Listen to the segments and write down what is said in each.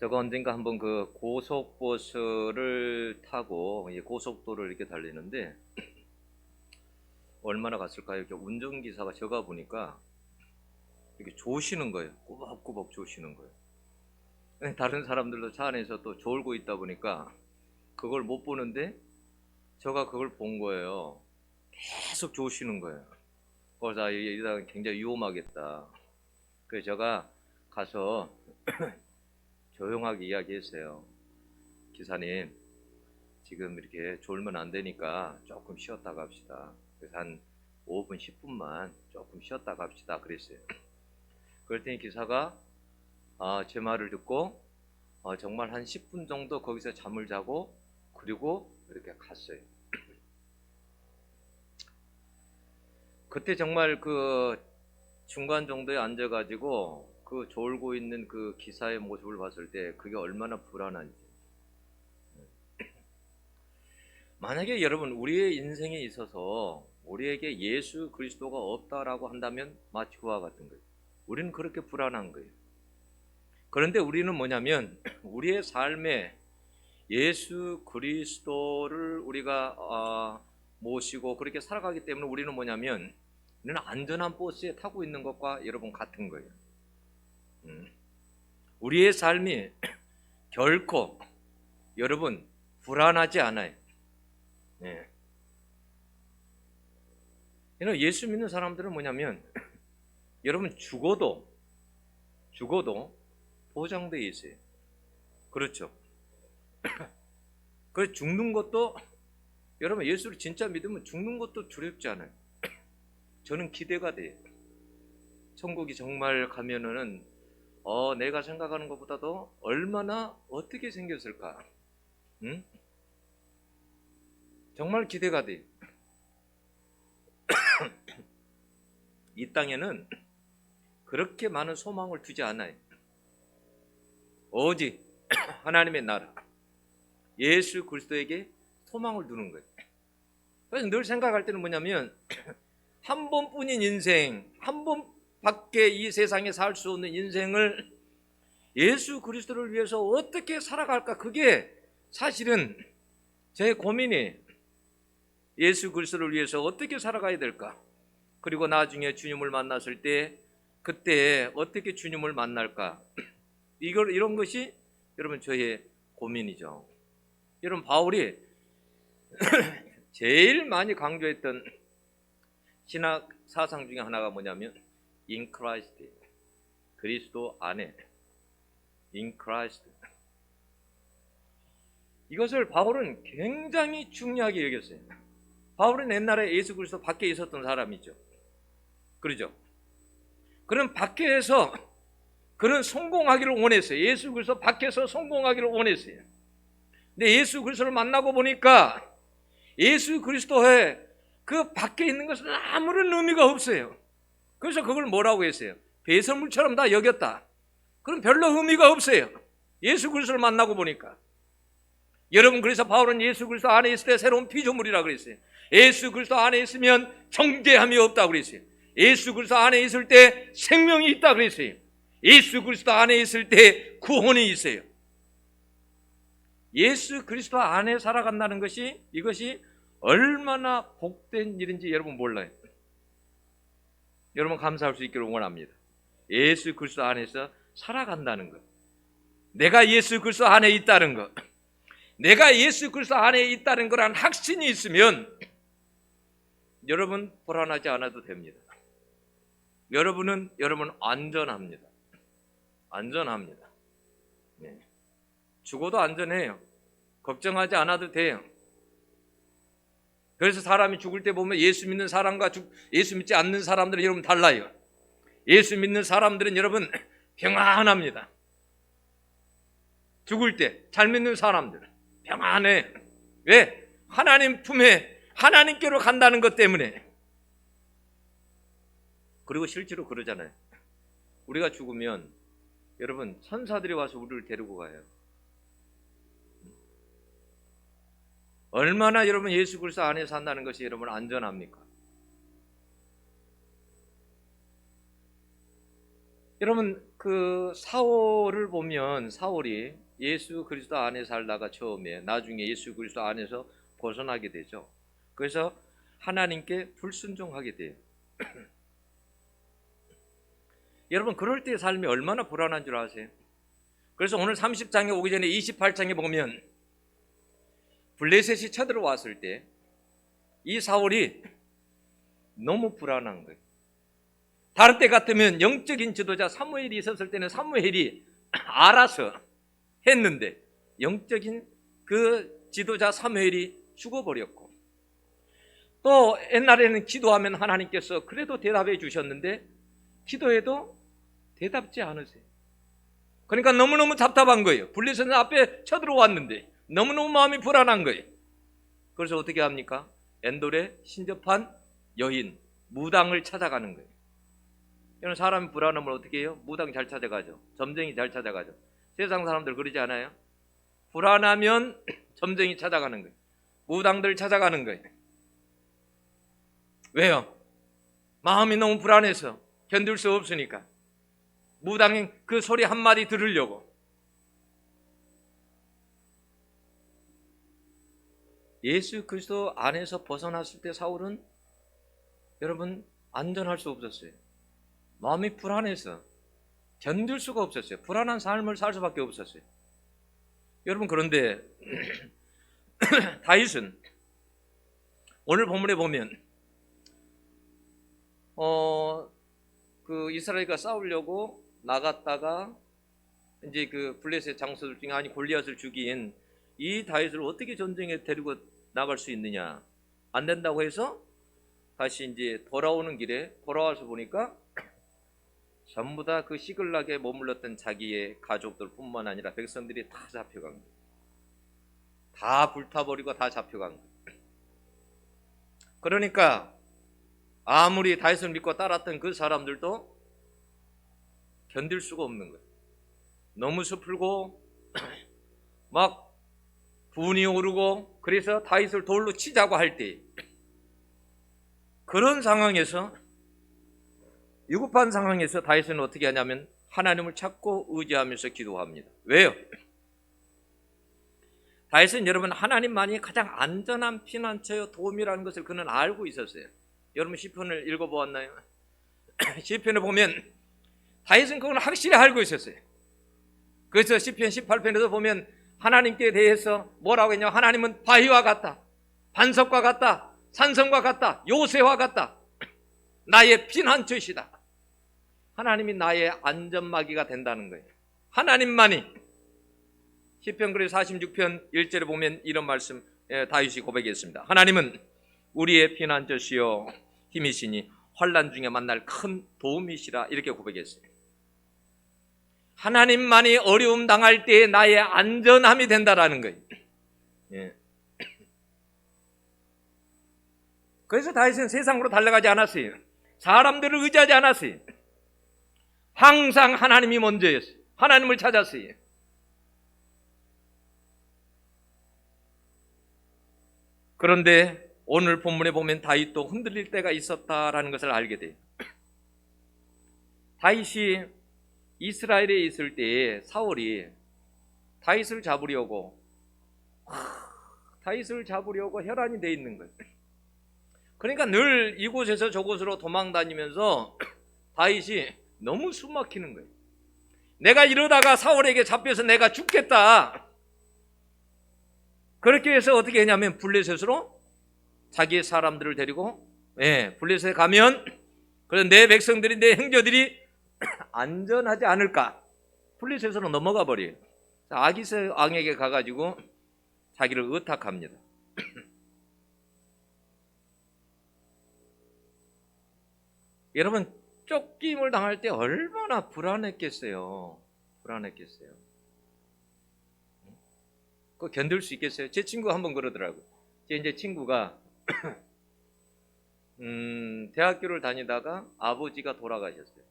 제가 언젠가 한번 그 고속버스를 타고 이 고속도로를 이렇게 달리는데 얼마나 갔을까요? 이렇게 운전기사가 저가 보니까 이렇게 조시는 거예요. 꾸벅꾸벅 조시는 거예요. 다른 사람들도 차 안에서 또 졸고 있다 보니까 그걸 못 보는데 저가 그걸 본 거예요. 계속 조시는 거예요. 그래서 이러다 굉장히 위험하겠다. 그래서 제가 가서 조용하게 이야기했어요. 기사님, 지금 이렇게 졸면 안 되니까 조금 쉬었다 갑시다. 그래서 한 5분, 10분만 조금 쉬었다 갑시다. 그랬어요. 그랬더니 기사가 제 말을 듣고 정말 한 10분 정도 거기서 잠을 자고 그리고 이렇게 갔어요. 그때 정말 그 중간 정도에 앉아가지고 그 졸고 있는 그 기사의 모습을 봤을 때 그게 얼마나 불안한지. 만약에 여러분 우리의 인생에 있어서 우리에게 예수 그리스도가 없다라고 한다면 마치 그와 같은 거예요. 우리는 그렇게 불안한 거예요. 그런데 우리는 뭐냐면 우리의 삶에 예수 그리스도를 우리가 모시고 그렇게 살아가기 때문에 우리는 뭐냐면 우리는 안전한 버스에 타고 있는 것과 여러분 같은 거예요. 우리의 삶이 결코 여러분 불안하지 않아요. 네. 예수 믿는 사람들은 뭐냐면 여러분 죽어도 보장되어 있어요. 그렇죠. 그래서 죽는 것도 여러분 예수를 진짜 믿으면 죽는 것도 두렵지 않아요. 저는 기대가 돼요. 천국이 정말 가면은 내가 생각하는 것보다도 얼마나 어떻게 생겼을까? 응? 정말 기대가 돼요. 이 땅에는 그렇게 많은 소망을 두지 않아요. 오직 하나님의 나라, 예수 그리스도에게 소망을 두는 거예요. 그래서 늘 생각할 때는 뭐냐면 한 번뿐인 인생, 한 번밖에 이 세상에 살 수 없는 인생을 예수 그리스도를 위해서 어떻게 살아갈까? 그게 사실은 제 고민이 예수 그리스도를 위해서 어떻게 살아가야 될까? 그리고 나중에 주님을 만났을 때 그때 어떻게 주님을 만날까? 이런 것이 여러분 저의 고민이죠. 여러분 바울이 제일 많이 강조했던 신학 사상 중에 하나가 뭐냐면 in Christ, 그리스도 안에, in Christ. 이것을 바울은 굉장히 중요하게 여겼어요. 바울은 옛날에 예수 그리스도 밖에 있었던 사람이죠. 그러죠? 그런 밖에서 그런 성공하기를 원했어요. 예수 그리스도 밖에서 성공하기를 원했어요. 근데 예수 그리스도를 만나고 보니까 예수 그리스도의 그 밖에 있는 것은 아무런 의미가 없어요. 그래서 그걸 뭐라고 했어요? 배설물처럼 다 여겼다. 그럼 별로 의미가 없어요. 예수 그리스도를 만나고 보니까. 여러분 그래서 바울은 예수 그리스도 안에 있을 때 새로운 피조물이라고 그랬어요. 예수 그리스도 안에 있으면 정죄함이 없다고 그랬어요. 예수 그리스도 안에 있을 때 생명이 있다고 그랬어요. 예수 그리스도 안에 있을 때 구원이 있어요. 예수 그리스도 안에 살아간다는 것이 이것이 얼마나 복된 일인지 여러분 몰라요. 여러분 감사할 수 있기를 원합니다. 예수 그리스도 안에서 살아간다는 것, 내가 예수 그리스도 안에 있다는 것, 내가 예수 그리스도 안에 있다는 거란 확신이 있으면 여러분 불안하지 않아도 됩니다. 여러분 안전합니다. 안전합니다. 네. 죽어도 안전해요. 걱정하지 않아도 돼요. 그래서 사람이 죽을 때 보면 예수 믿는 사람과 예수 믿지 않는 사람들은 여러분 달라요. 예수 믿는 사람들은 여러분 평안합니다. 죽을 때 잘 믿는 사람들은 평안해. 왜? 하나님 품에 하나님께로 간다는 것 때문에. 그리고 실제로 그러잖아요. 우리가 죽으면 여러분 천사들이 와서 우리를 데리고 가요. 얼마나 여러분 예수 그리스도 안에 산다는 것이 여러분 안전합니까? 여러분 그 사울을 보면 사울이 예수 그리스도 안에 살다가 처음에 나중에 예수 그리스도 안에서 벗어나게 되죠. 그래서 하나님께 불순종하게 돼요. 여러분 그럴 때의 삶이 얼마나 불안한 줄 아세요? 그래서 오늘 30장에 오기 전에 28장에 보면 블레셋이 쳐들어왔을 때 이 사울이 너무 불안한 거예요. 다른 때 같으면 영적인 지도자 사무엘이 있었을 때는 사무엘이 알아서 했는데 영적인 그 지도자 사무엘이 죽어버렸고, 또 옛날에는 기도하면 하나님께서 그래도 대답해 주셨는데 기도해도 대답지 않으세요. 그러니까 너무너무 답답한 거예요. 블레셋 앞에 쳐들어왔는데 너무너무 마음이 불안한 거예요. 그래서 어떻게 합니까? 엔돌에 신접한 여인 무당을 찾아가는 거예요. 이런 사람이 불안하면 어떻게 해요? 무당 잘 찾아가죠. 점쟁이 잘 찾아가죠. 세상 사람들 그러지 않아요? 불안하면 점쟁이 찾아가는 거예요. 무당들 찾아가는 거예요. 왜요? 마음이 너무 불안해서 견딜 수 없으니까. 무당의 그 소리 한마디 들으려고. 예수 그리스도 안에서 벗어났을 때 사울은 여러분 안전할 수 없었어요. 마음이 불안해서 견딜 수가 없었어요. 불안한 삶을 살 수밖에 없었어요. 여러분 그런데 다윗은 오늘 본문에 보면 그 이스라엘과 싸우려고 나갔다가 이제 그 블레셋 장수들 중에 아니 골리앗을 죽인 이 다윗을 어떻게 전쟁에 데리고 나갈 수 있느냐, 안 된다고 해서 다시 이제 돌아오는 길에 돌아와서 보니까 전부 다 그 시글락에 머물렀던 자기의 가족들뿐만 아니라 백성들이 다 잡혀간 거예요. 다 불타버리고 다 잡혀간 거예요. 그러니까 아무리 다윗을 믿고 따랐던 그 사람들도 견딜 수가 없는 거예요. 너무 슬프고 막 분이 오르고, 그래서 다윗을 돌로 치자고 할 때 그런 상황에서, 위급한 상황에서 다윗은 어떻게 하냐면 하나님을 찾고 의지하면서 기도합니다. 왜요? 다윗은 여러분 하나님만이 가장 안전한 피난처요 도움이라는 것을 그는 알고 있었어요. 여러분 시편을 읽어보았나요? 시편을 보면 다윗은 그건 확실히 알고 있었어요. 그래서 시편 18편에도 보면 하나님께 대해서 뭐라고 했냐면 하나님은 바위와 같다, 반석과 같다, 산성과 같다, 요새와 같다, 나의 피난처시다. 하나님이 나의 안전막이가 된다는 거예요. 하나님만이. 시편 그래서 46편 1절에 보면 이런 말씀 다윗이 고백했습니다. 하나님은 우리의 피난처시요 힘이시니 환난 중에 만날 큰 도움이시라, 이렇게 고백했어요. 하나님만이 어려움 당할 때에 나의 안전함이 된다라는 거예요. 예. 그래서 다윗은 세상으로 달려가지 않았어요. 사람들을 의지하지 않았어요. 항상 하나님이 먼저였어요. 하나님을 찾았어요. 그런데 오늘 본문에 보면 다윗도 흔들릴 때가 있었다라는 것을 알게 돼요. 다윗이 이스라엘에 있을 때에 사울이 다윗을 잡으려고 혈안이 돼 있는 거예요. 그러니까 늘 이곳에서 저곳으로 도망다니면서 다윗이 너무 숨막히는 거예요. 내가 이러다가 사울에게 잡혀서 내가 죽겠다. 그렇게 해서 어떻게 했냐면 블레셋으로 자기의 사람들을 데리고 블레셋에 가면 그런 내 백성들이, 내 형제들이 안전하지 않을까, 블레셋으로 넘어가 버려요. 아기스 왕에게 가가지고 자기를 의탁합니다. 여러분 쫓김을 당할 때 얼마나 불안했겠어요. 그거 견딜 수 있겠어요? 제 친구가 한번 그러더라고요. 제 이제 친구가 대학교를 다니다가 아버지가 돌아가셨어요.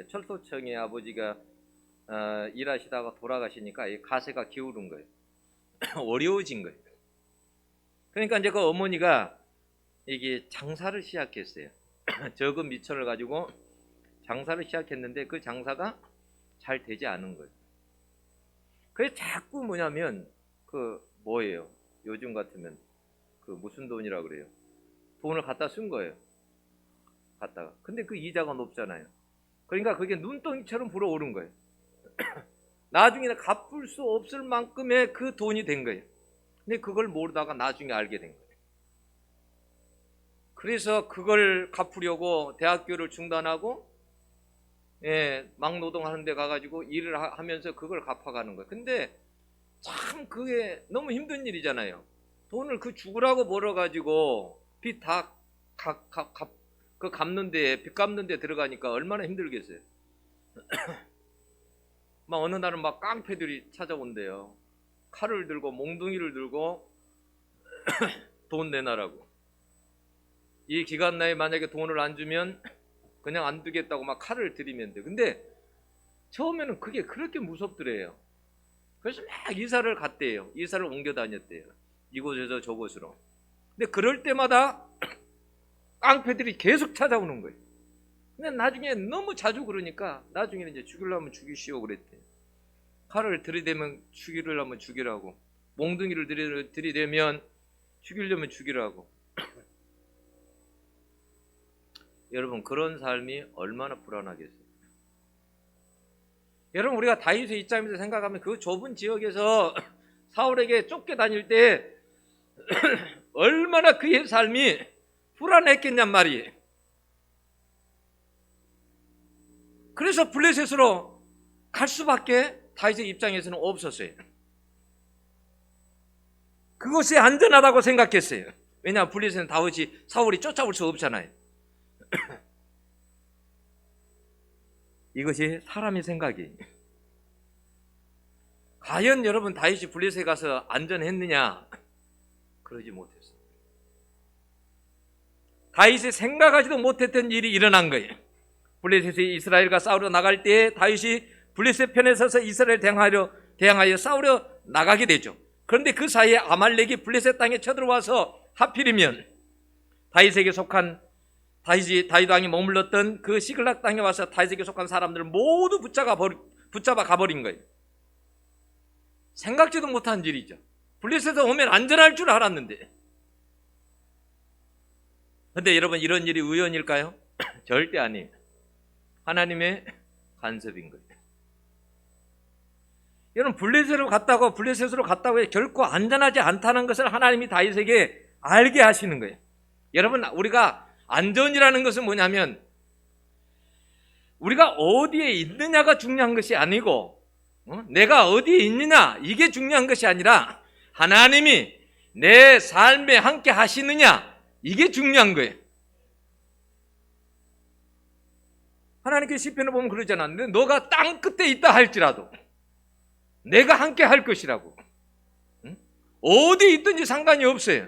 철도청에 아버지가 일하시다가 돌아가시니까 가세가 기울은 거예요. 어려워진 거예요. 그러니까 이제 그 어머니가 이게 장사를 시작했어요. 적은 미천을 가지고 장사를 시작했는데 그 장사가 잘 되지 않은 거예요. 그래서 자꾸 뭐냐면 뭐예요? 요즘 같으면 무슨 돈이라 그래요? 돈을 갖다 쓴 거예요. 갖다가. 근데 그 이자가 높잖아요. 그러니까 그게 눈덩이처럼 불어오른 거예요. 나중에 갚을 수 없을 만큼의 그 돈이 된 거예요. 근데 그걸 모르다가 나중에 알게 된 거예요. 그래서 그걸 갚으려고 대학교를 중단하고 막노동하는 데 가가지고 일을 하면서 그걸 갚아가는 거예요. 근데 참 그게 너무 힘든 일이잖아요. 돈을 죽으라고 벌어가지고 빚 다 갚는 데, 빚 갚는 데 들어가니까 얼마나 힘들겠어요. 막 어느 날은 막 깡패들이 찾아온대요. 칼을 들고 몽둥이를 들고 돈 내놔라고. 이 기간 내에 만약에 돈을 안 주면 그냥 안 두겠다고 막 칼을 들이면 돼. 근데 처음에는 그게 그렇게 무섭더래요. 그래서 막 이사를 갔대요. 이사를 옮겨 다녔대요. 이곳에서 저곳으로. 근데 그럴 때마다 깡패들이 계속 찾아오는 거예요. 근데 나중에 너무 자주 그러니까 나중에는 이제 죽이려면 죽이시오 그랬대요. 칼을 들이대면 죽이려면 죽이라고. 몽둥이를 들이대면 죽이려면 죽이라고. 여러분 그런 삶이 얼마나 불안하겠어요. 여러분 우리가 다윗의 입장에서 생각하면 그 좁은 지역에서 사울에게 쫓겨다닐 때 얼마나 그의 삶이 불안했겠냔 말이에요. 그래서 블레셋으로 갈 수밖에 다윗의 입장에서는 없었어요. 그것이 안전하다고 생각했어요. 왜냐하면 블레셋은 사울이 쫓아올 수 없잖아요. 이것이 사람의 생각이에요. 과연 여러분 다윗이 블레셋에 가서 안전했느냐? 그러지 못했어요. 다윗이 생각하지도 못했던 일이 일어난 거예요. 블레셋이 이스라엘과 싸우러 나갈 때 다윗이 블레셋 편에 서서 이스라엘 대항하여 싸우러 나가게 되죠. 그런데 그 사이에 아말렉이 블레셋 땅에 쳐들어와서 하필이면 다윗에게 속한 다윗 왕이 머물렀던 그 시글락 땅에 와서 다윗에게 속한 사람들을 모두 붙잡아 가버린 거예요. 생각지도 못한 일이죠. 블레셋에 오면 안전할 줄 알았는데. 그런데 여러분 이런 일이 우연일까요? 절대 아니에요. 하나님의 간섭인 거예요. 여러분 블레셋으로 갔다고 해 결코 안전하지 않다는 것을 하나님이 다윗에게 알게 하시는 거예요. 여러분 우리가 안전이라는 것은 뭐냐면 우리가 어디에 있느냐가 중요한 것이 아니고 내가 어디에 있느냐 이게 중요한 것이 아니라 하나님이 내 삶에 함께 하시느냐 이게 중요한 거예요. 하나님께 시편을 보면 그러잖아. 너가 땅 끝에 있다 할지라도 내가 함께 할 것이라고. 어디 있든지 상관이 없어요.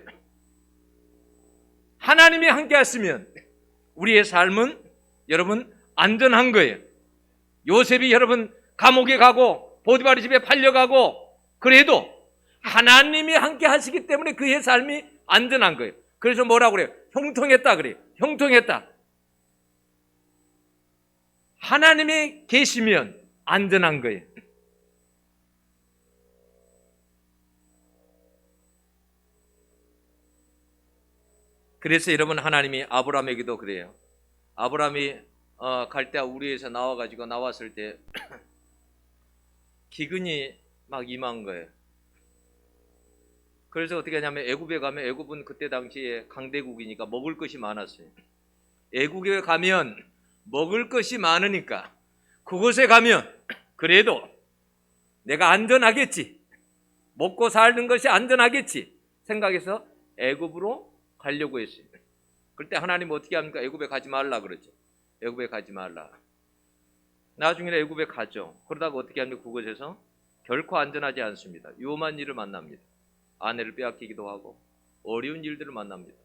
하나님이 함께 했으면 우리의 삶은 여러분 안전한 거예요. 요셉이 여러분 감옥에 가고 보디바리 집에 팔려가고 그래도 하나님이 함께 하시기 때문에 그의 삶이 안전한 거예요. 그래서 뭐라고 그래요? 형통했다 그래요. 형통했다. 하나님이 계시면 안전한 거예요. 그래서 여러분 하나님이 아브라함에게도 그래요. 아브라함이 갈대아 우리에서 나왔을 때 기근이 막 임한 거예요. 그래서 어떻게 하냐면 애굽에 가면 애굽은 그때 당시에 강대국이니까 먹을 것이 많았어요. 애굽에 가면 먹을 것이 많으니까 그곳에 가면 그래도 내가 안전하겠지. 먹고 사는 것이 안전하겠지 생각해서 애굽으로 가려고 했어요. 그때 하나님 어떻게 합니까? 애굽에 가지 말라 그러죠. 애굽에 가지 말라. 나중에는 애굽에 가죠. 그러다가 어떻게 합니까? 그곳에서 결코 안전하지 않습니다. 위험한 일을 만납니다. 아내를 빼앗기기도 하고 어려운 일들을 만납니다.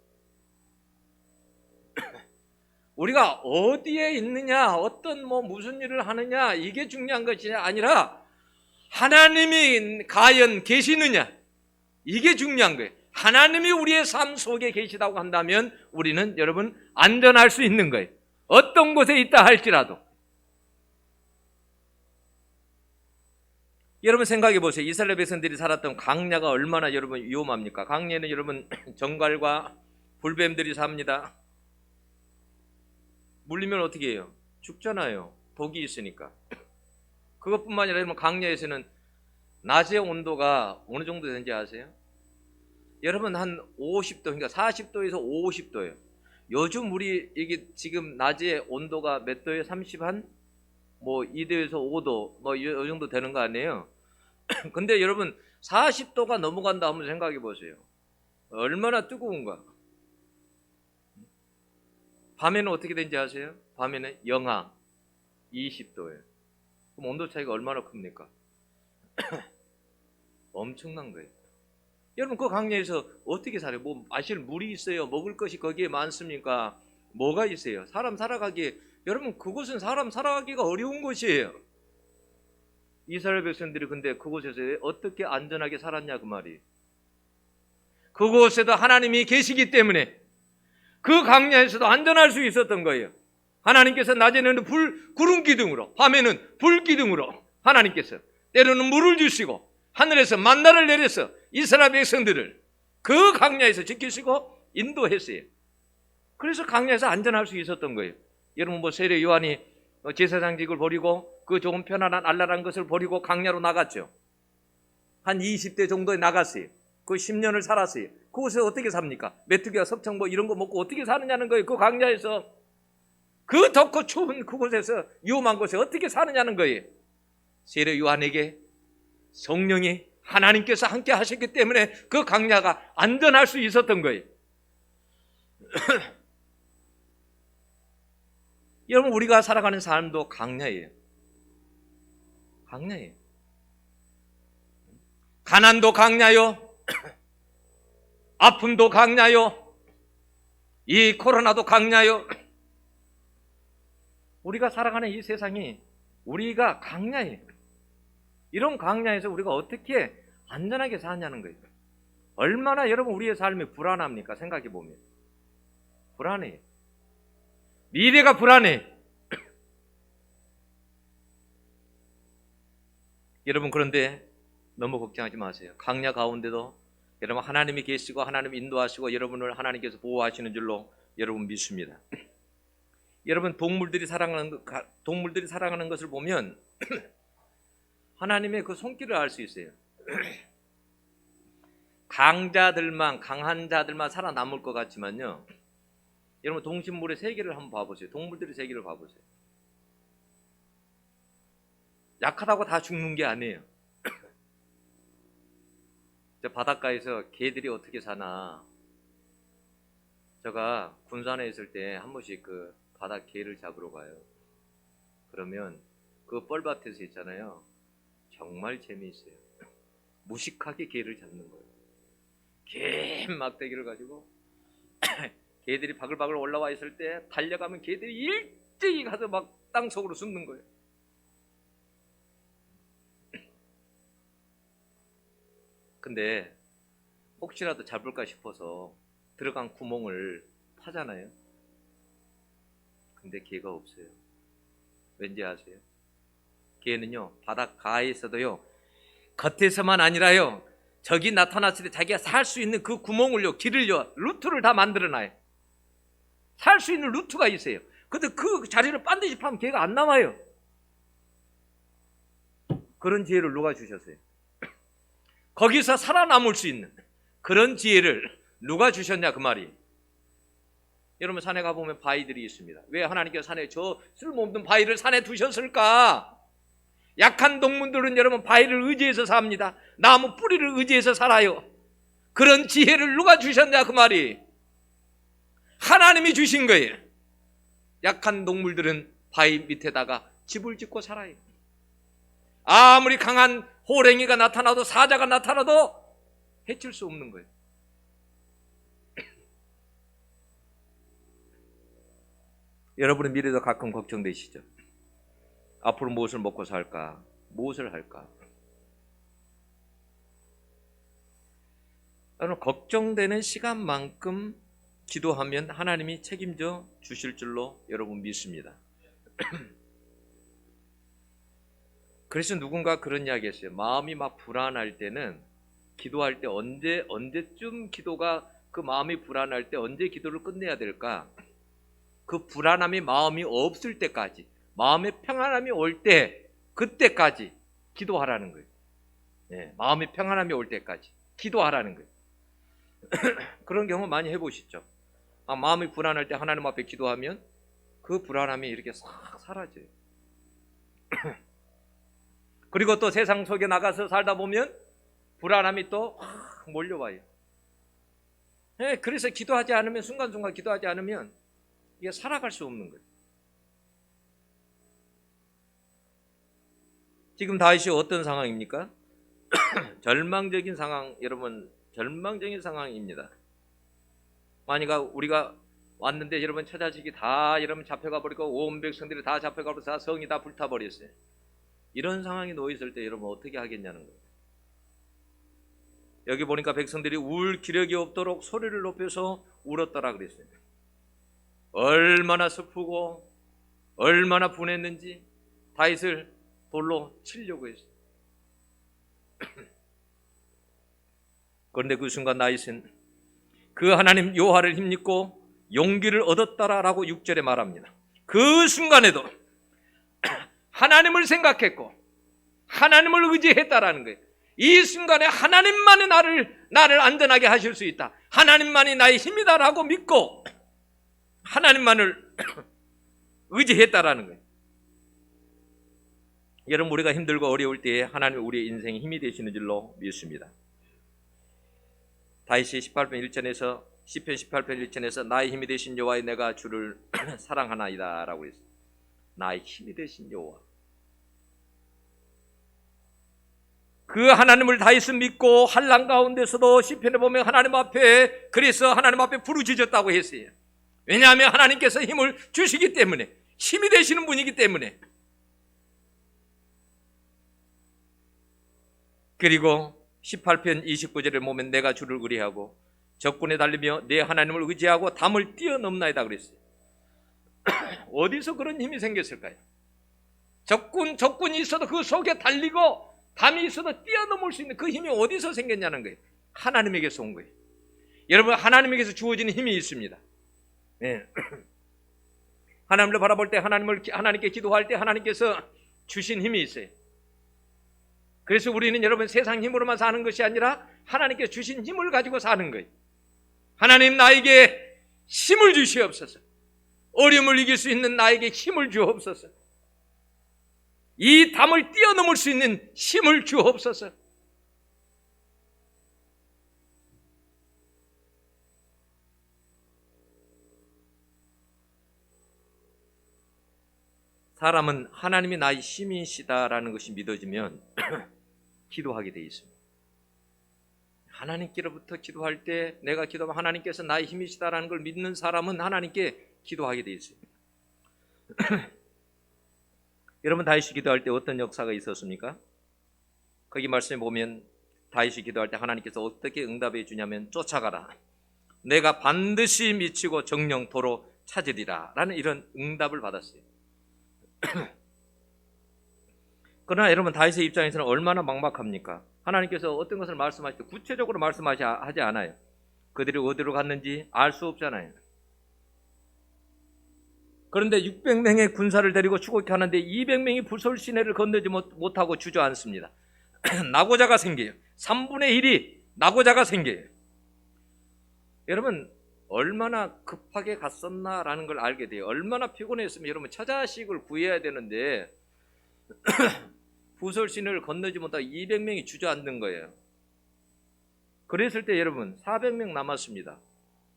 우리가 어디에 있느냐, 어떤 무슨 일을 하느냐 이게 중요한 것이 아니라 하나님이 과연 계시느냐 이게 중요한 거예요. 하나님이 우리의 삶 속에 계시다고 한다면 우리는 여러분 안전할 수 있는 거예요. 어떤 곳에 있다 할지라도 여러분 생각해 보세요. 이스라엘 백성들이 살았던 광야가 얼마나 여러분 위험합니까? 광야에는 여러분 정갈과 불뱀들이 삽니다. 물리면 어떻게 해요? 죽잖아요. 독이 있으니까. 그것뿐만 아니라 여러분 광야에서는 낮의 온도가 어느 정도 되는지 아세요? 여러분 한 50도, 그러니까 40도에서 50도예요. 요즘 우리 이게 지금 낮의 온도가 몇 도예요? 30한 뭐 2도에서 5도 뭐 이 정도 되는 거 아니에요? 근데 여러분 40도가 넘어간다 한번 생각해 보세요. 얼마나 뜨거운가. 밤에는 어떻게 되는지 아세요? 밤에는 영하 20도예요. 그럼 온도 차이가 얼마나 큽니까? 엄청난 거예요. 여러분 그 광야에서 어떻게 살아요? 뭐 마실 물이 있어요? 먹을 것이 거기에 많습니까? 뭐가 있어요? 사람 살아가기에, 여러분 그곳은 사람 살아가기가 어려운 곳이에요. 이스라엘 백성들이 근데 그곳에서 어떻게 안전하게 살았냐 그 말이. 그곳에도 하나님이 계시기 때문에 그 광야에서도 안전할 수 있었던 거예요. 하나님께서 낮에는 구름 기둥으로, 밤에는 불 기둥으로 하나님께서 때로는 물을 주시고 하늘에서 만나를 내려서 이스라엘 백성들을 그 광야에서 지키시고 인도했어요. 그래서 광야에서 안전할 수 있었던 거예요. 여러분 뭐 세례 요한이 제사장직을 버리고 그 조금 편안한 안락한 것을 버리고 광야로 나갔죠. 한 20대 정도에 나갔어요. 그 10년을 살았어요. 그곳에서 어떻게 삽니까? 메뚜기와 섭청 뭐 이런 거 먹고 어떻게 사느냐는 거예요. 그 광야에서, 그 덥고 추운 그곳에서, 위험한 곳에 어떻게 사느냐는 거예요. 세례 요한에게 성령이 하나님께서 함께 하셨기 때문에 그 광야가 안전할 수 있었던 거예요. 여러분 우리가 살아가는 삶도 광야예요. 광야예요. 가난도 광야요. 아픔도 광야요. 이 코로나도 광야요. 우리가 살아가는 이 세상이 우리가 광야예요. 이런 광야에서 우리가 어떻게 안전하게 사냐는 거예요. 얼마나 여러분 우리의 삶이 불안합니까? 생각해 보면 불안해요. 미래가 불안해. 여러분 그런데 너무 걱정하지 마세요. 광야 가운데도 여러분 하나님이 계시고 하나님이 인도하시고 여러분을 하나님께서 보호하시는 줄로 여러분 믿습니다. 여러분 동물들이 살아가는 것을 보면 하나님의 그 손길을 알 수 있어요. 강한 자들만 살아남을 것 같지만요, 여러분 동식물의 세계를 한번 봐보세요. 동물들의 세계를 봐보세요. 약하다고 다 죽는 게 아니에요. 저 바닷가에서 개들이 어떻게 사나, 제가 군산에 있을 때 한 번씩 그 바다 개를 잡으러 가요. 그러면 그 뻘밭에서 있잖아요, 정말 재미있어요. 무식하게 개를 잡는 거예요. 개 막대기를 가지고 개들이 바글바글 올라와 있을 때 달려가면 개들이 일찍이 가서 막 땅속으로 숨는 거예요. 근데 혹시라도 잡을까 싶어서 들어간 구멍을 파잖아요. 근데 개가 없어요. 왠지 아세요? 개는요 바닷가에서도요 겉에서만 아니라요, 적이 나타났을 때 자기가 살 수 있는 그 구멍을요, 길을요, 루트를 다 만들어놔요. 살 수 있는 루트가 있어요. 근데 그 자리를 반드시 파면 개가 안 나와요. 그런 지혜를 누가 주셨어요? 거기서 살아남을 수 있는 그런 지혜를 누가 주셨냐 그 말이. 여러분 산에 가보면 바위들이 있습니다. 왜 하나님께서 산에 저 쓸모없는 바위를 산에 두셨을까? 약한 동물들은 여러분 바위를 의지해서 삽니다. 나무 뿌리를 의지해서 살아요. 그런 지혜를 누가 주셨냐 그 말이. 하나님이 주신 거예요. 약한 동물들은 바위 밑에다가 집을 짓고 살아요. 아무리 강한 호랭이가 나타나도, 사자가 나타나도 해칠 수 없는 거예요. 여러분의 미래도 가끔 걱정되시죠? 앞으로 무엇을 먹고 살까? 무엇을 할까? 여러분 걱정되는 시간만큼 기도하면 하나님이 책임져 주실 줄로 여러분 믿습니다. 그래서 누군가 그런 이야기 했어요. 마음이 막 불안할 때는 기도할 때 언제쯤 기도가, 그 마음이 불안할 때 언제 기도를 끝내야 될까? 그 불안함이 마음이 없을 때까지, 마음의 평안함이 올 때, 그때까지 기도하라는 거예요. 예, 마음의 평안함이 올 때까지 기도하라는 거예요. 그런 경우 많이 해보시죠. 마음이 불안할 때 하나님 앞에 기도하면 그 불안함이 이렇게 싹 사라져요. 그리고 또 세상 속에 나가서 살다 보면 불안함이 또 확 몰려와요. 예, 그래서 기도하지 않으면, 순간순간 기도하지 않으면 이게 살아갈 수 없는 거예요. 지금 다윗이 어떤 상황입니까? 절망적인 상황, 여러분, 절망적인 상황입니다. 만약 우리가 왔는데 여러분 처자식이 다 여러분 잡혀가 버리고 온 백성들이 다 잡혀가 버려서 성이 다 불타버렸어요. 이런 상황에 놓여 있을 때 여러분 어떻게 하겠냐는 거예요. 여기 보니까 백성들이 울 기력이 없도록 소리를 높여서 울었더라 그랬어요. 얼마나 슬프고 얼마나 분했는지 다윗을 돌로 치려고 했어요. 그런데 그 순간 다윗은 그 하나님 여호와를 힘입고 용기를 얻었다라고 6절에 말합니다. 그 순간에도 하나님을 생각했고 하나님을 의지했다라는 거예요. 이 순간에 하나님만이 나를 안전하게 하실 수 있다, 하나님만이 나의 힘이다라고 믿고 하나님만을 의지했다라는 거예요. 여러분, 우리가 힘들고 어려울 때에 하나님이 우리의 인생에 힘이 되시는 줄로 믿습니다. 다윗이 18편 1절에서 시편 18편 1절에서 나의 힘이 되신 여호와의 내가 주를 사랑하나이다 라고 했어요. 나의 힘이 되신 여호와, 그 하나님을 다윗은 믿고 환난 가운데서도 시편에 보면 하나님 앞에, 그래서 하나님 앞에 부르짖었다고 했어요. 왜냐하면 하나님께서 힘을 주시기 때문에, 힘이 되시는 분이기 때문에. 그리고 18편 29절에 보면 내가 주를 의뢰하고 적군에 달리며 내 하나님을 의지하고 담을 뛰어넘나이다 그랬어요. 어디서 그런 힘이 생겼을까요? 적군이 있어도 그 속에 달리고 담이 있어도 뛰어넘을 수 있는 그 힘이 어디서 생겼냐는 거예요. 하나님에게서 온 거예요. 여러분, 하나님에게서 주어지는 힘이 있습니다. 네. 하나님을 바라볼 때, 하나님께 기도할 때 하나님께서 주신 힘이 있어요. 그래서 우리는 여러분 세상 힘으로만 사는 것이 아니라 하나님께 주신 힘을 가지고 사는 거예요. 하나님, 나에게 힘을 주시옵소서. 어려움을 이길 수 있는 나에게 힘을 주옵소서. 이 담을 뛰어넘을 수 있는 힘을 주옵소서. 사람은 하나님이 나의 힘이시다라는 것이 믿어지면 기도하게 되어 있습니다. 하나님께로부터 기도할 때, 내가 기도하면 하나님께서 나의 힘이시다라는 걸 믿는 사람은 하나님께 기도하게 되어 있습니다. 여러분, 다윗이 기도할 때 어떤 역사가 있었습니까? 거기 말씀에 보면 다윗이 기도할 때 하나님께서 어떻게 응답해 주냐면 쫓아가라, 내가 반드시 미치고 정령토로 찾으리라 라는 이런 응답을 받았어요. 그러나 여러분, 다윗의 입장에서는 얼마나 막막합니까? 하나님께서 어떤 것을 말씀하실 때 구체적으로 말씀하지 않아요. 그들이 어디로 갔는지 알 수 없잖아요. 그런데 600명의 군사를 데리고 추격해 하는데 200명이 불솔 시내를 건너지 못하고 주저앉습니다. 낙오자가 생겨요. 3분의 1이 낙오자가 생겨요. 여러분, 얼마나 급하게 갔었나라는 걸 알게 돼요. 얼마나 피곤했으면 여러분 처자식을 구해야 되는데 부솔 시내를 건너지 못하고 200명이 주저앉는 거예요. 그랬을 때 여러분 400명 남았습니다.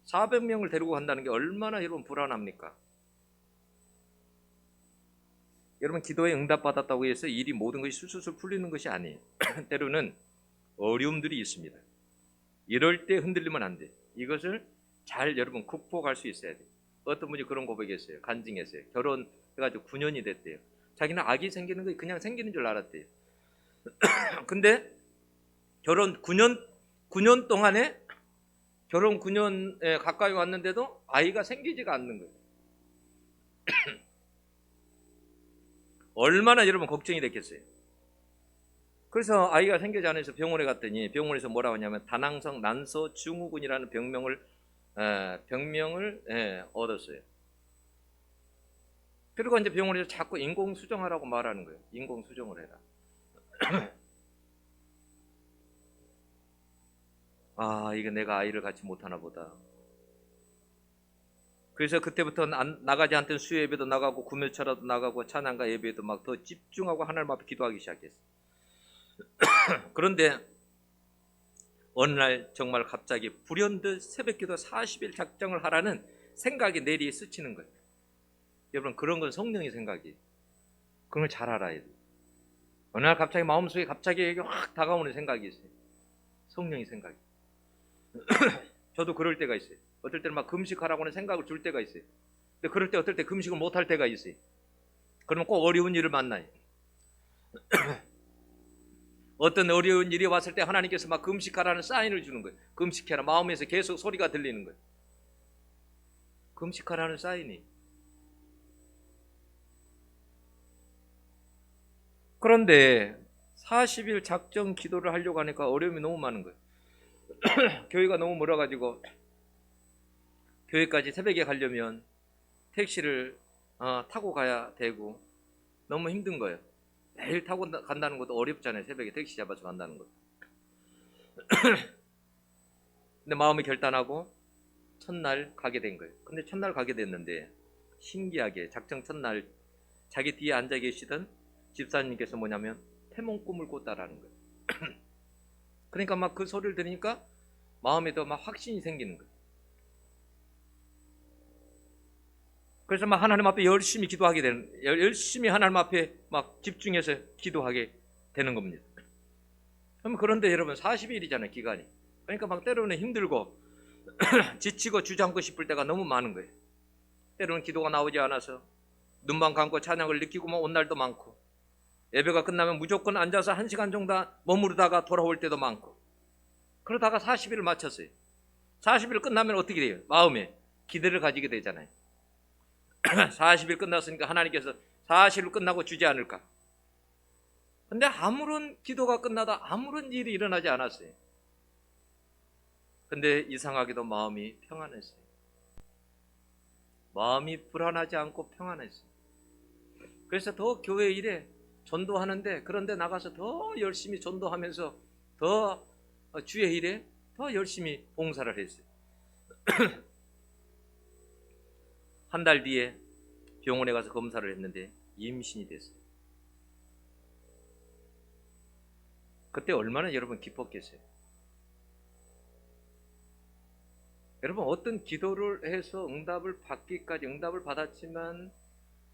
400명을 데리고 간다는 게 얼마나 여러분 불안합니까? 여러분, 기도에 응답받았다고 해서 일이 모든 것이 술술 풀리는 것이 아니에요. 때로는 어려움들이 있습니다. 이럴 때 흔들리면 안 돼. 이것을 잘 여러분 극복할 수 있어야 돼요. 어떤 분이 그런 고백했어요. 간증했어요. 결혼해가지고 9년이 됐대요. 자기는 아기 생기는 거 그냥 생기는 줄 알았대요. 근데 결혼 9년 동안에, 결혼 9년에 가까이 왔는데도 아이가 생기지가 않는 거예요. 얼마나 여러분 걱정이 됐겠어요. 그래서 아이가 생기지 않아서 병원에 갔더니 병원에서 뭐라고 하냐면 다낭성 난소 증후군이라는 병명을 얻었어요. 그리고 이제 병원에서 자꾸 인공 수정하라고 말하는 거예요. 인공 수정을 해라. 아, 이게 내가 아이를 갖지 못하나 보다. 그래서 그때부터 나가지 않던 수요 예배도 나가고 구매차라도 나가고 찬양가 예배도 막 더 집중하고 하나님 앞에 기도하기 시작했어요. 그런데 어느 날 정말 갑자기 불현듯 새벽기도 40일 작정을 하라는 생각이 내리에 스치는 거예요. 여러분, 그런 건 성령의 생각이에요. 그런 걸 잘 알아야 돼요. 어느 날 갑자기 마음속에 갑자기 확 다가오는 생각이 있어요. 성령의 생각이. 저도 그럴 때가 있어요. 어떨 때는 막 금식하라고 하는 생각을 줄 때가 있어요. 근데 그럴 때 어떨 때 금식을 못할 때가 있어요. 그러면 꼭 어려운 일을 만나요. 어떤 어려운 일이 왔을 때 하나님께서 막 금식하라는 사인을 주는 거예요. 금식해라. 마음에서 계속 소리가 들리는 거예요. 금식하라는 사인이. 그런데 40일 작정 기도를 하려고 하니까 어려움이 너무 많은 거예요. 교회가 너무 멀어가지고 교회까지 새벽에 가려면 택시를 타고 가야 되고 너무 힘든 거예요. 매일 타고 간다는 것도 어렵잖아요. 새벽에 택시 잡아서 간다는 것도. 근데 마음이 결단하고 첫날 가게 된 거예요. 근데 첫날 가게 됐는데 신기하게 작정 첫날 자기 뒤에 앉아 계시던 집사님께서 뭐냐면 태몽 꿈을 꿨다라는 거예요. 그러니까 막 그 소리를 들으니까 마음에 더 막 확신이 생기는 거예요. 그래서 막 하나님 앞에 열심히 기도하게 되는, 열심히 하나님 앞에 막 집중해서 기도하게 되는 겁니다. 그럼 그런데 여러분 40일이잖아요, 기간이. 그러니까 막 때로는 힘들고 지치고 주저앉고 싶을 때가 너무 많은 거예요. 때로는 기도가 나오지 않아서 눈만 감고 찬양을 느끼고만 온 날도 많고, 예배가 끝나면 무조건 앉아서 1시간 정도 머무르다가 돌아올 때도 많고, 그러다가 40일을 마쳤어요. 40일 끝나면 어떻게 돼요? 마음에 기대를 가지게 되잖아요. 40일 끝났으니까 하나님께서 40일 끝나고 주지 않을까. 근데 아무런 기도가 끝나다 아무런 일이 일어나지 않았어요. 근데 이상하게도 마음이 평안했어요. 마음이 불안하지 않고 평안했어요. 그래서 더 교회 일에 전도하는데, 그런데 나가서 더 열심히 전도하면서 더 주의 일에 더 열심히 봉사를 했어요. 한 달 뒤에 병원에 가서 검사를 했는데 임신이 됐어요. 그때 얼마나 여러분 기뻤겠어요. 여러분, 어떤 기도를 해서 응답을 받기까지, 응답을 받았지만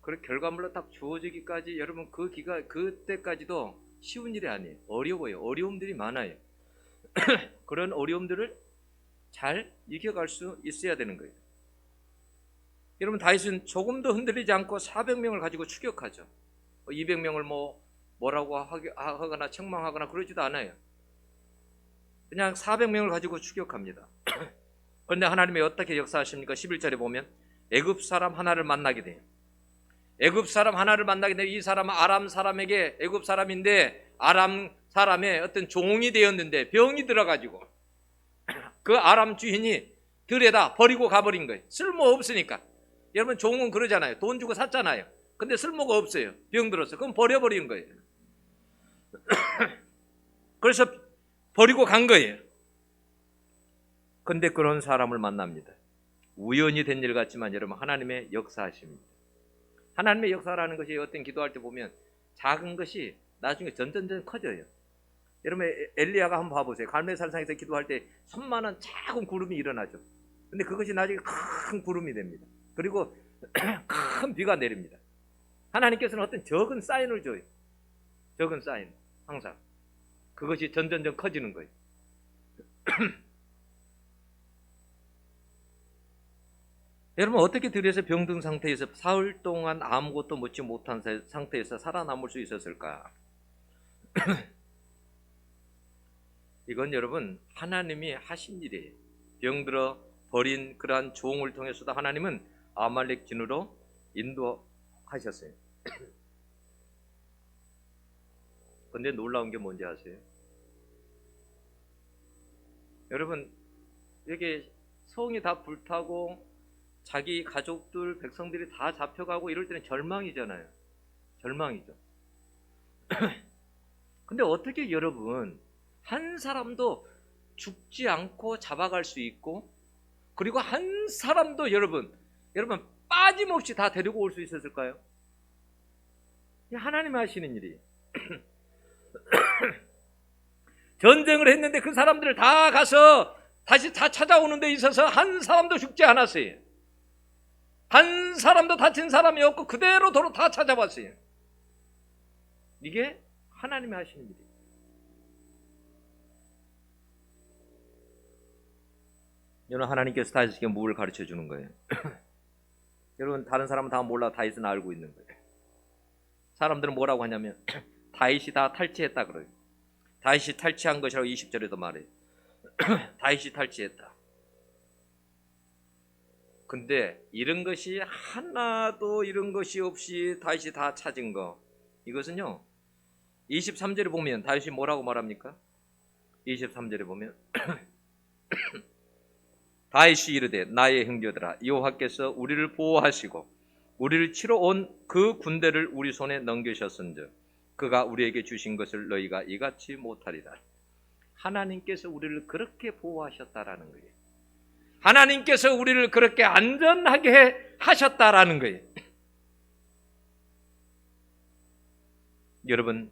그 결과물로 딱 주어지기까지, 여러분 그때까지도 쉬운 일이 아니에요. 어려워요. 어려움들이 많아요. 그런 어려움들을 잘 이겨갈 수 있어야 되는 거예요. 여러분, 다윗은 조금도 흔들리지 않고 400명을 가지고 추격하죠. 200명을 뭐라고 하거나 책망하거나 그러지도 않아요. 그냥 400명을 가지고 추격합니다. 그런데 하나님이 어떻게 역사하십니까? 11절에 보면 애굽 사람 하나를 만나게 돼요. 애굽 사람 하나를 만나게 돼요. 이 사람은 아람 사람에게, 애굽 사람인데 아람 사람의 어떤 종이 되었는데 병이 들어가지고 그 아람 주인이 들에다 버리고 가버린 거예요. 쓸모 없으니까. 여러분, 종은 그러잖아요. 돈 주고 샀잖아요. 근데 쓸모가 없어요. 병 들어서. 그럼 버려버리는 거예요. 그래서 버리고 간 거예요. 근데 그런 사람을 만납니다. 우연히 된 일 같지만 여러분, 하나님의 역사하십니다. 하나님의 역사라는 것이 어떤 기도할 때 보면 작은 것이 나중에 점점 커져요. 여러분, 엘리야가 한번 봐보세요. 갈멜산상에서 기도할 때 손만한 작은 구름이 일어나죠. 근데 그것이 나중에 큰 구름이 됩니다. 그리고 큰 비가 내립니다. 하나님께서는 어떤 적은 사인을 줘요. 적은 사인, 항상. 그것이 점점 커지는 거예요. 여러분, 어떻게 들에서 병든 상태에서 사흘 동안 아무것도 먹지 못한 상태에서 살아남을 수 있었을까? 이건 여러분, 하나님이 하신 일이에요. 병들어 버린 그러한 종을 통해서도 하나님은 아말렉 진으로 인도하셨어요. 근데 놀라운 게 뭔지 아세요? 여러분, 이게 성이 다 불타고 자기 가족들, 백성들이 다 잡혀가고 이럴 때는 절망이잖아요. 절망이죠. 근데 어떻게 여러분, 한 사람도 죽지 않고 잡아갈 수 있고, 그리고 한 사람도 여러분 빠짐없이 다 데리고 올 수 있었을까요? 하나님 하시는 일이. 전쟁을 했는데 그 사람들을 다 가서 다시 다 찾아오는 데 있어서 한 사람도 죽지 않았어요. 한 사람도 다친 사람이 없고 그대로 도로 다 찾아왔어요. 이게 하나님이 하시는 일이에요. 여러분, 하나님께서 다윗에게 무엇을 가르쳐 주는 거예요? 여러분, 다른 사람은 다 몰라, 다윗은 알고 있는 거예요. 사람들은 뭐라고 하냐면 다윗이 다 탈취했다 그래요. 다윗이 탈취한 것이라고 20절에도 말해요. 다윗이 탈취했다. 근데 이런 것이 하나도 이런 것이 없이 다윗이 다 찾은 거, 이것은요 23절에 보면 다윗이 뭐라고 말합니까? 23절에 보면 다윗이 이르되 나의 형제들아, 여호와께서 우리를 보호하시고 우리를 치러 온 그 군대를 우리 손에 넘기셨은즉 그가 우리에게 주신 것을 너희가 이같이 못하리라. 하나님께서 우리를 그렇게 보호하셨다라는 거예요. 하나님께서 우리를 그렇게 안전하게 하셨다라는 거예요. 여러분,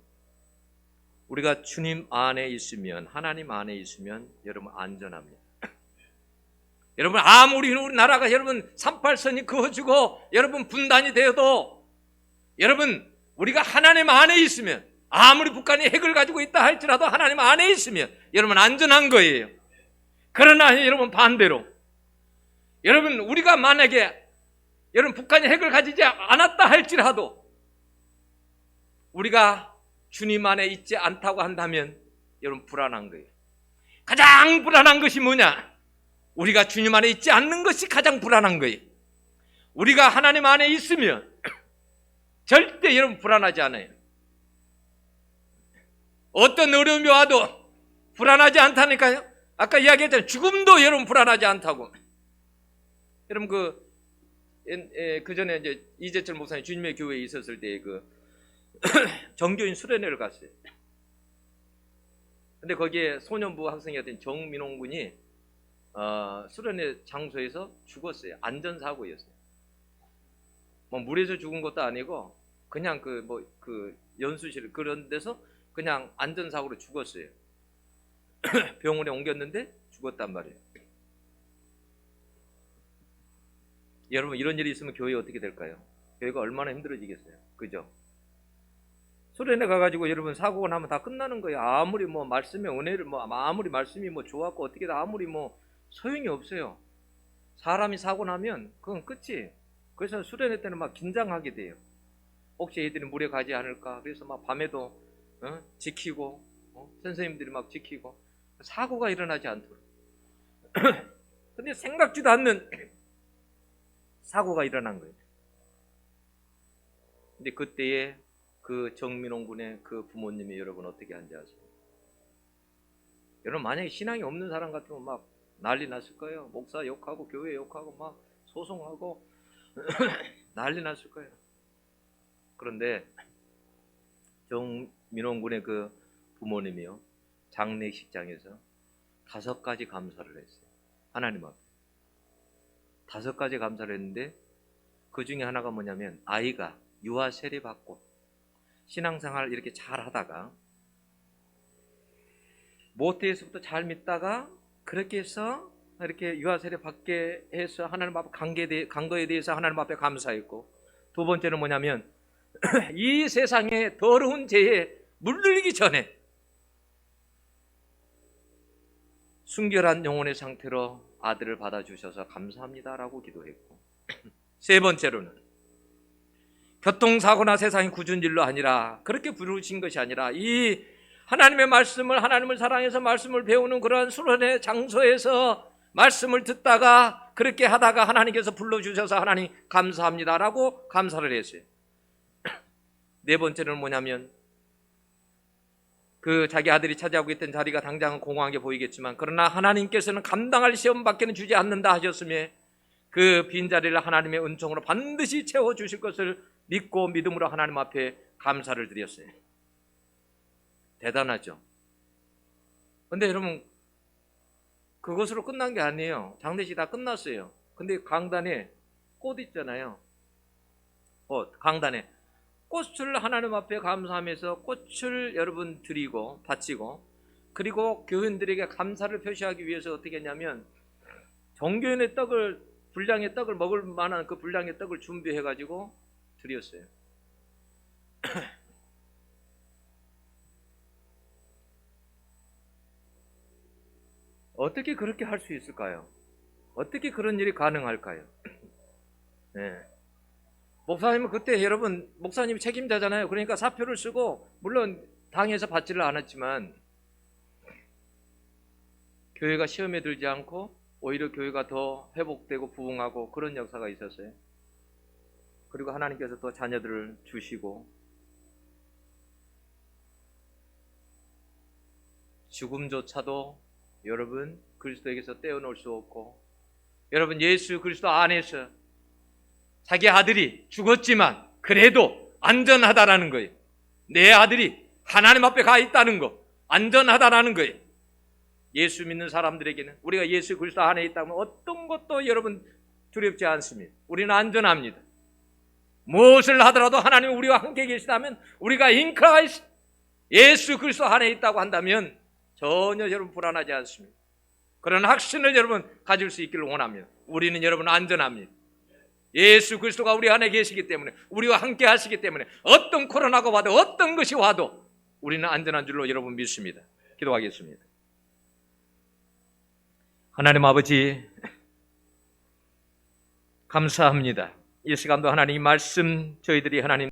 우리가 주님 안에 있으면, 하나님 안에 있으면 여러분 안전합니다. 여러분, 아무리 우리나라가 여러분 38선이 그어지고 여러분 분단이 되어도 여러분 우리가 하나님 안에 있으면, 아무리 북한이 핵을 가지고 있다 할지라도 하나님 안에 있으면 여러분 안전한 거예요. 그러나 여러분 반대로, 여러분 우리가 만약에 여러분 북한이 핵을 가지지 않았다 할지라도 우리가 주님 안에 있지 않다고 한다면 여러분 불안한 거예요. 가장 불안한 것이 뭐냐? 우리가 주님 안에 있지 않는 것이 가장 불안한 거예요. 우리가 하나님 안에 있으면 절대 여러분 불안하지 않아요. 어떤 어려움이 와도 불안하지 않다니까요. 아까 이야기했잖아요. 죽음도 여러분 불안하지 않다고. 여러분 그 전에 이제 이재철 목사님 주님의 교회에 있었을 때 그 정교인 수련회를 갔어요. 근데 거기에 소년부 학생이었던 정민홍 군이 수련회 장소에서 죽었어요. 안전사고였어요. 뭐 물에서 죽은 것도 아니고 그냥 그 연수실 그런 데서 그냥 안전사고로 죽었어요. 병원에 옮겼는데 죽었단 말이에요. 여러분, 이런 일이 있으면 교회 어떻게 될까요? 교회가 얼마나 힘들어지겠어요. 그죠? 수련회 가가지고 여러분 사고가 나면 다 끝나는 거예요. 아무리 뭐 말씀의 은혜를 아무리 말씀이 좋았고 어떻게 아무리 소용이 없어요. 사람이 사고 나면 그건 끝이. 그래서 수련회 때는 막 긴장하게 돼요. 혹시 애들이 물에 가지 않을까? 그래서 막 밤에도 지키고 선생님들이 막 지키고 사고가 일어나지 않도록. 근데 생각지도 않는 사고가 일어난 거예요. 근데 그때에 그 정민홍 군의 그 부모님이 여러분 어떻게 한지 아세요? 여러분 만약에 신앙이 없는 사람 같으면 막 난리 났을 거예요. 목사 욕하고 교회 욕하고 막 소송하고 난리 났을 거예요. 그런데 정민홍 군의 그 부모님이요 장례식장에서 5가지 감사를 했어요. 하나님 앞에 5가지 감사를 했는데 그 중에 하나가 뭐냐면 아이가 유아 세례 받고 신앙생활을 이렇게 잘 하다가 모태에서부터 잘 믿다가 그렇게 해서 이렇게 유아 세례 받게 해서 하나님 앞에 간 거에 대해서 하나님 앞에 감사했고, 두 번째는 뭐냐면 이 세상의 더러운 죄에 물들기 전에 순결한 영혼의 상태로 아들을 받아주셔서 감사합니다라고 기도했고, 세 번째로는 교통사고나 세상의 굳은 일로 아니라 그렇게 부르신 것이 아니라 이 하나님의 말씀을, 하나님을 사랑해서 말씀을 배우는 그러한 수련회 장소에서 말씀을 듣다가 그렇게 하다가 하나님께서 불러주셔서 하나님 감사합니다라고 감사를 했어요. 네 번째는 뭐냐면 그 자기 아들이 차지하고 있던 자리가 당장은 공허하게 보이겠지만 그러나 하나님께서는 감당할 시험밖에는 주지 않는다 하셨으며 그 빈자리를 하나님의 은총으로 반드시 채워주실 것을 믿고 믿음으로 하나님 앞에 감사를 드렸어요. 대단하죠. 근데 여러분 그것으로 끝난 게 아니에요. 장례식 다 끝났어요. 근데 강단에 꽃 있잖아요. 강단에 꽃을 하나님 앞에 감사하면서 꽃을 여러분 드리고 바치고, 그리고 교인들에게 감사를 표시하기 위해서 어떻게 했냐면 정교인의 떡을, 분량의 떡을 먹을 만한 그 분량의 떡을 준비해 가지고 드렸어요. 어떻게 그렇게 할 수 있을까요? 어떻게 그런 일이 가능할까요? 네. 목사님은 그때 여러분 목사님이 책임자잖아요. 그러니까 사표를 쓰고 물론 당에서 받지를 않았지만 교회가 시험에 들지 않고 오히려 교회가 더 회복되고 부흥하고 그런 역사가 있었어요. 그리고 하나님께서 또 자녀들을 주시고, 죽음조차도 여러분 그리스도에게서 떼어놓을 수 없고, 여러분 예수 그리스도 안에서 자기 아들이 죽었지만 그래도 안전하다라는 거예요. 내 아들이 하나님 앞에 가 있다는 거, 안전하다라는 거예요. 예수 믿는 사람들에게는, 우리가 예수 그리스도 안에 있다면 어떤 것도 여러분 두렵지 않습니다. 우리는 안전합니다. 무엇을 하더라도 하나님이 우리와 함께 계시다면, 우리가 in Christ, 예수 그리스도 안에 있다고 한다면 전혀 여러분 불안하지 않습니다. 그런 확신을 여러분 가질 수 있기를 원합니다. 우리는 여러분 안전합니다. 예수 그리스도가 우리 안에 계시기 때문에, 우리와 함께 하시기 때문에 어떤 코로나가 와도 어떤 것이 와도 우리는 안전한 줄로 여러분 믿습니다. 기도하겠습니다. 하나님 아버지, 감사합니다. 이 시간도 하나님 말씀 저희들이 하나님